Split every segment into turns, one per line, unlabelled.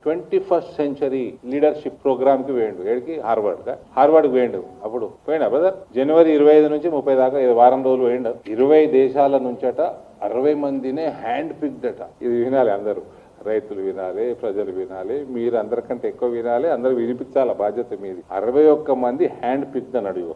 21st century leadership programme కి వేయండు. ఏడికి Harvard వేయండు. అప్పుడు పోయినా బ్రదర్ జనవరి 25 నుంచి 30 దాకా వారం రోజులు వేయండు. 20 దేశాల నుంచట 60 మందినే హ్యాండ్ పిక్డ్ అట. ఇది వినాలి అందరూ, రైతులు వినాలి, ప్రజలు వినాలి, మీరు అందరికంటే ఎక్కువ వినాలి, అందరూ వినిపించాల బాధ్యత మీది. 61 మంది హ్యాండ్ పిక్ అని అడుగు.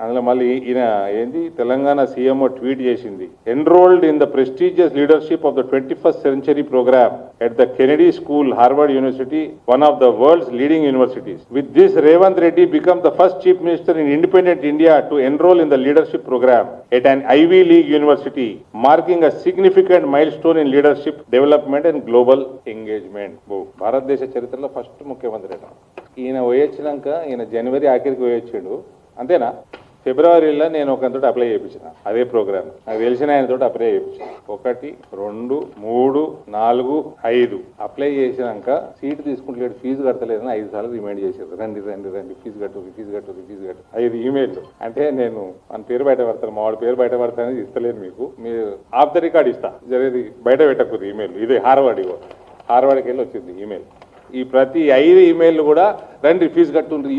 అందులో మళ్ళీ ఈయన ఏంది తెలంగాణ సీఎంఓ ట్వీట్ చేసింది, enrolled in the prestigious leadership of the 21st century program at the Kennedy school, Harvard university, one of the world's leading universities. With this Revanth Reddy become the first chief minister in independent India to enroll in the leadership program at an Ivy League university, marking a significant milestone in leadership development and global engagement. భారతదేశ చరిత్రలో first ముఖ్యమంత్రి అట. ఈయన పోయొచ్చినాక ఈయన జనవరి ఆఖరికి పోయొచ్చాడు అంతేనా. ఫిబ్రవరిలో నేను ఒకరితో అప్లై చేయించిన అదే ప్రోగ్రామ్, నాకు తెలిసిన ఆయనతో అప్లై చేయించిన. 1, 2, 3, 4, 5 అప్లై చేసినాక సీటు తీసుకుంటలేడు, ఫీజు కడతలేదని 5 సార్లు రిమైండ్ చేశారు. రండి ఫీజు కట్టు 5 ఈమెయిల్. అంటే నేను మన పేరు బయట పడతాను, మా వాడి పేరు బయట పడతానని ఇస్తలేను మీకు, మీరు ఆఫ్ ద రికార్డ్ ఇస్తా, జరిగేది బయట పెట్టకూడదు ఈమెయిల్. ఇదే హార్వర్డ్కి వెళ్ళి వచ్చింది ఈమెయిల్. ఈ ప్రతి 5 ఈమెయిల్ కూడా రండి ఫీజు కట్టుండ్రి,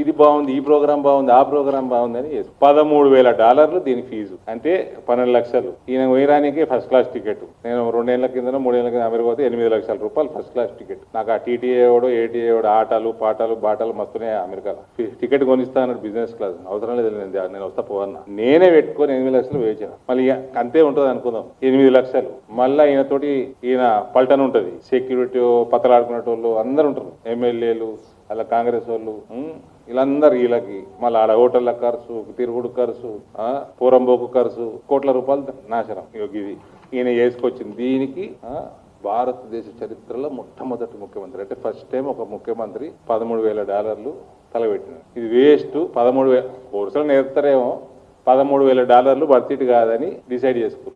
ఇది బాగుంది, ఈ ప్రోగ్రామ్ బాగుంది, ఆ ప్రోగ్రామ్ బాగుంది అని $13,000 దీని ఫీజు. అంటే 12 లక్షలు. ఈయన పోయిరానికి ఫస్ట్ క్లాస్ టికెట్. నేను 2 ఏళ్ల కింద 3 ఏళ్ల కింద అమెరికా పోతే $8 లక్షల ఫస్ట్ క్లాస్ టికెట్. నాకు ఆ టీటీఏ ఏటీఏ ఆటలు పాటలు బాటలు మస్తున్నాయి అమెరికాలో. టికెట్ కొనిస్తా అన్నాడు బిజినెస్ క్లాస్. అవసరం లేదు, నేను వస్తా పోవన్నా. నేనే పెట్టుకొని 8 లక్షలు వేయించాను. మళ్ళీ అంతే ఉంటుంది అనుకుందాం, 8 లక్షలు. మళ్ళీ ఈయన పల్టన్ ఉంటుంది, సెక్యూరిటీ పతలాడుకునేటోళ్ళు అందరు ఉంటారు, ఎమ్మెల్యేలు అలా కాంగ్రెస్ వాళ్ళు, వీళ్ళకి మళ్ళీ ఆడ హోటళ్ళ ఖర్చు, తిరుగుడు ఖర్చు, పూరంబోకు ఖర్చు, కోట్ల రూపాయలు నాశనం. ఇది ఈయన చేసుకొచ్చింది. దీనికి భారతదేశ చరిత్రలో మొట్టమొదటి ముఖ్యమంత్రి, అంటే ఫస్ట్ టైం ఒక ముఖ్యమంత్రి $13,000 తలబెట్టినాడు. ఇది వేస్ట్. 13,000 కోర్సులు నేర్పుతారేమో, $13,000 బడ్జెట్ కాదని డిసైడ్ చేసుకున్నారు.